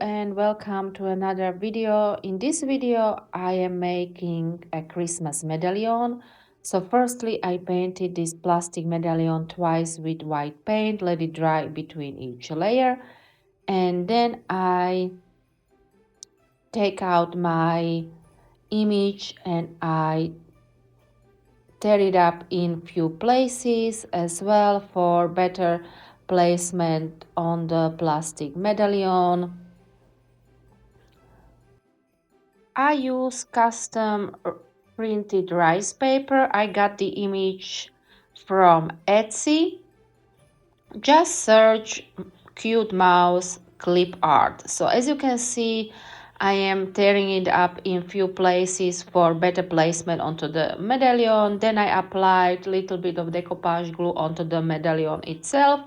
and welcome to another video. In this video I am making a Christmas medallion. So firstly I painted this plastic medallion twice with white paint, let it dry between each layer, and then I take out my image and I tear it up in few places as well for better placement on the plastic medallion. I use custom printed rice paper. I got the image from Etsy. Just search cute mouse clip art. So as you can see, I am tearing it up in few places for better placement onto the medallion. Then I applied a little bit of decoupage glue onto the medallion itself.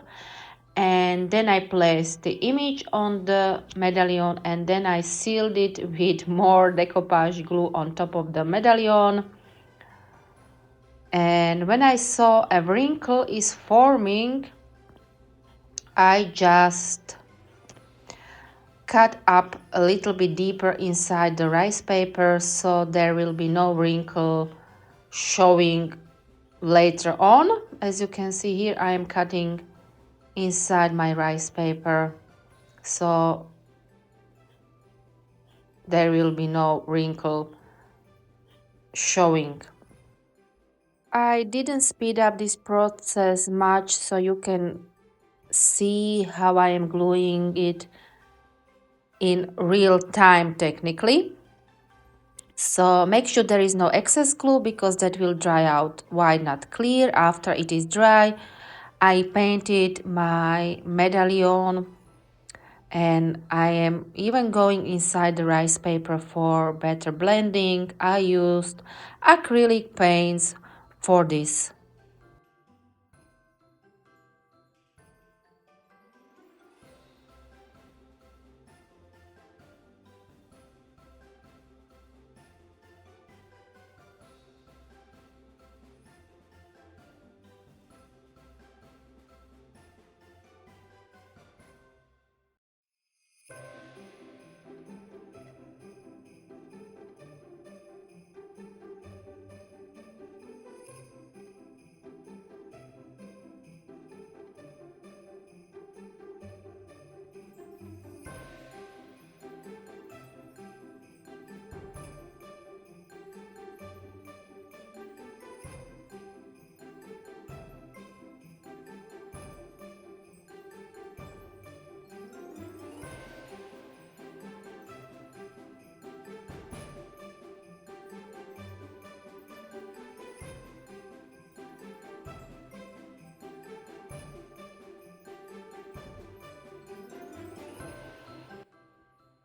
And then I placed the image on the medallion and then I sealed it with more decoupage glue on top of the medallion. And when I saw a wrinkle is forming, I just cut up a little bit deeper inside the rice paper so there will be no wrinkle showing later on. As you can see here, I am cutting inside my rice paper, so there will be no wrinkle showing. I didn't speed up this process much so you can see how I am gluing it in real time technically. So make sure there is no excess glue because that will dry out white, not clear. After it is dry, I painted my medallion and I am even going inside the rice paper for better blending. I used acrylic paints for this.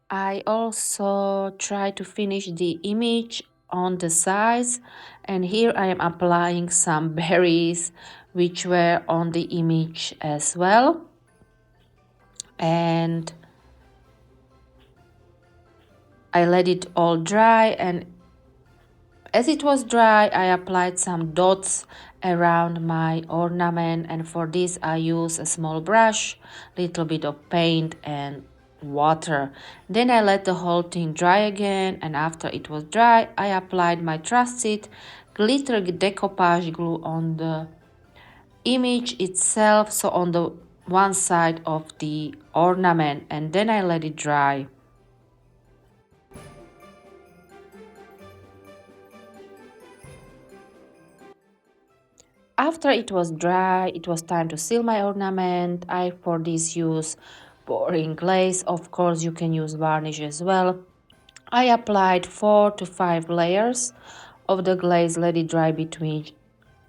I also try to finish the image on the sides, and here I am applying some berries which were on the image as well. And I let it all dry, and as it was dry I applied some dots around my ornament, and for this I use a small brush, little bit of paint and water. Then I let the whole thing dry again, and after it was dry I applied my trusted glitter decoupage glue on the image itself, so on the one side of the ornament, and then I let it dry. After it was dry, it was time to seal my ornament. I for this use pouring glaze. Of course you can use varnish as well. I applied 4 to 5 layers of the glaze, let it dry between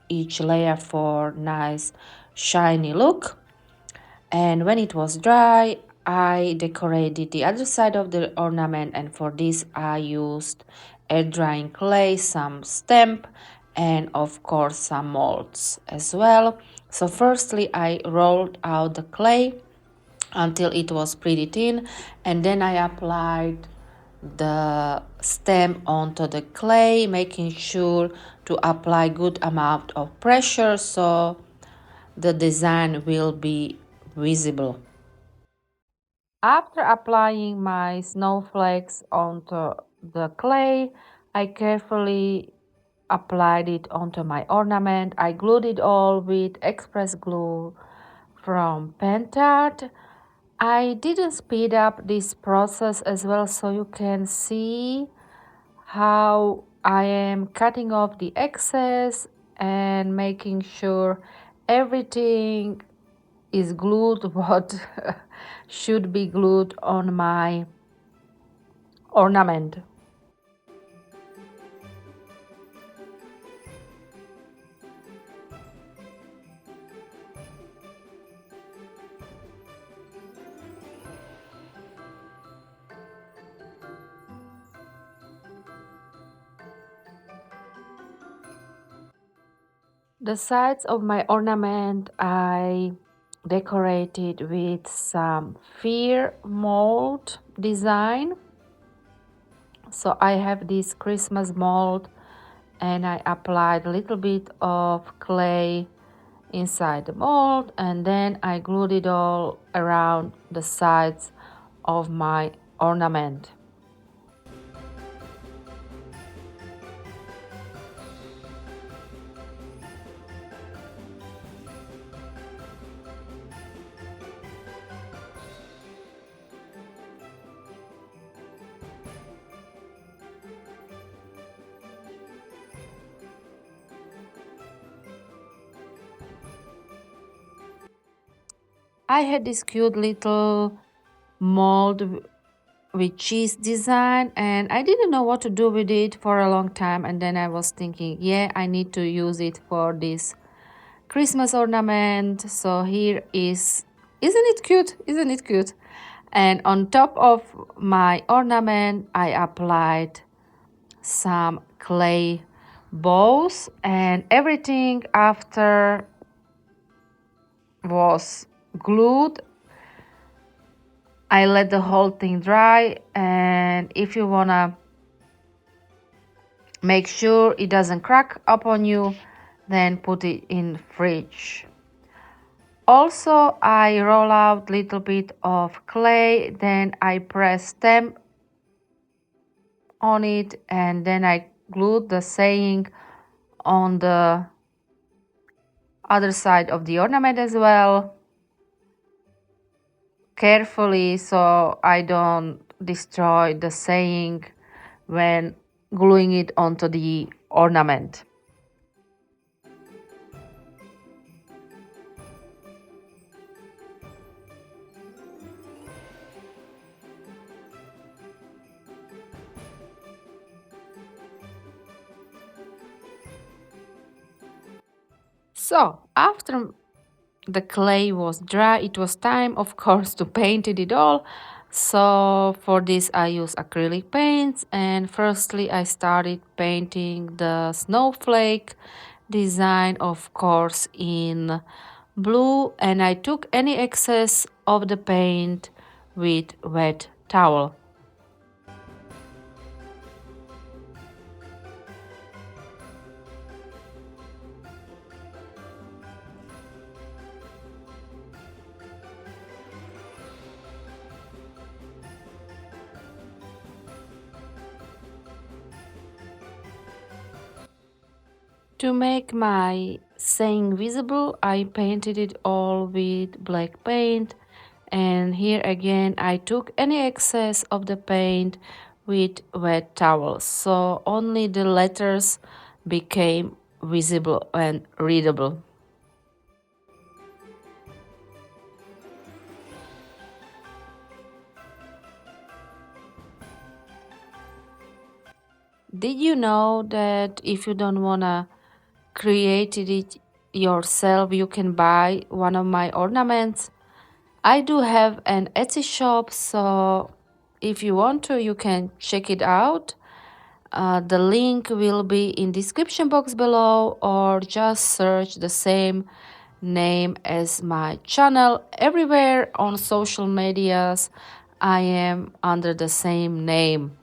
each layer for nice shiny look. And when it was dry, I decorated the other side of the ornament, and for this I used air drying clay, some stamp, and of course some molds as well. So firstly I rolled out the clay until it was pretty thin, and then I applied the stem onto the clay, making sure to apply good amount of pressure so the design will be visible. After applying my snowflakes onto the clay, I carefully applied it onto my ornament. I glued it all with express glue from Pentart. I didn't speed up this process as well, so you can see how I am cutting off the excess and making sure everything is glued what should be glued on my ornament. The sides of my ornament I decorated with some fear mold design. So I have this Christmas mold and I applied a little bit of clay inside the mold and then I glued it all around the sides of my ornament. I had this cute little mold with cheese design and I didn't know what to do with it for a long time, and then I was thinking, yeah, I need to use it for this Christmas ornament. So here is, isn't it cute? Isn't it cute? And on top of my ornament I applied some clay bows, and everything after was glued. I let the whole thing dry, and if you wanna make sure it doesn't crack up on you, then put it in fridge. Also, I roll out little bit of clay, then I press stamp on it, and then I glue the saying on the other side of the ornament as well, carefully so I don't destroy the saying when gluing it onto the ornament. So after the clay was dry, it was time, of course, to paint it all. So for this I use acrylic paints, and firstly I started painting the snowflake design, of course, in blue, and I took any excess of the paint with wet towel. To make my saying visible, I painted it all with black paint, and here again I took any excess of the paint with wet towels, so only the letters became visible and readable. Did you know that if you don't wanna create it yourself, you can buy one of my ornaments? I do have an Etsy shop, so if you want to, you can check it out. The link will be in description box below, or just search the same name as my channel. Everywhere on social medias I am under the same name.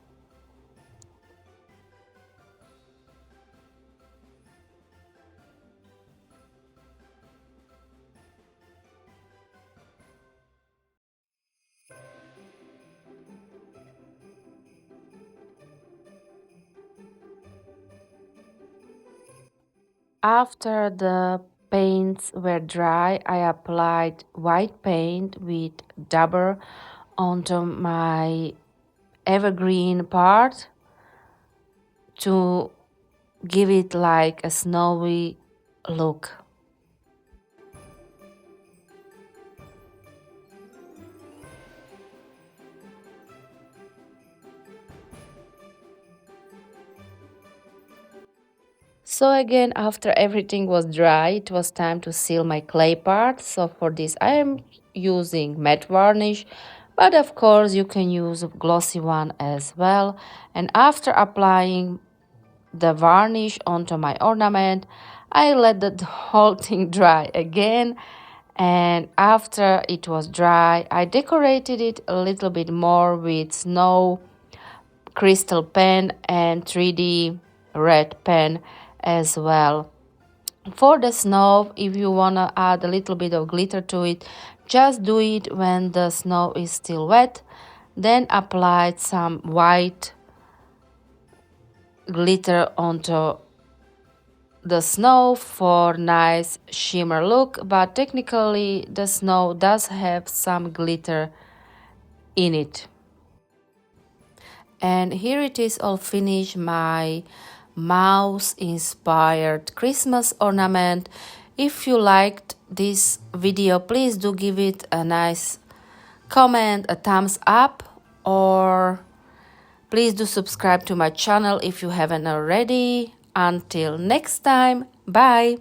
After the paints were dry, I applied white paint with dabber onto my evergreen part to give it like a snowy look. So again, after everything was dry, it was time to seal my clay part. So for this, I am using matte varnish, but of course you can use a glossy one as well. And after applying the varnish onto my ornament, I let the whole thing dry again. And after it was dry, I decorated it a little bit more with snow crystal pen and 3D red pen as well. For the snow, if you want to add a little bit of glitter to it, just do it when the snow is still wet. Then apply some white glitter onto the snow for nice shimmer look, but technically the snow does have some glitter in it. And here it is all finished, my mouse inspired Christmas ornament. If you liked this video, please do give it a nice comment, a thumbs up, or please do subscribe to my channel if you haven't already. Until next time, bye.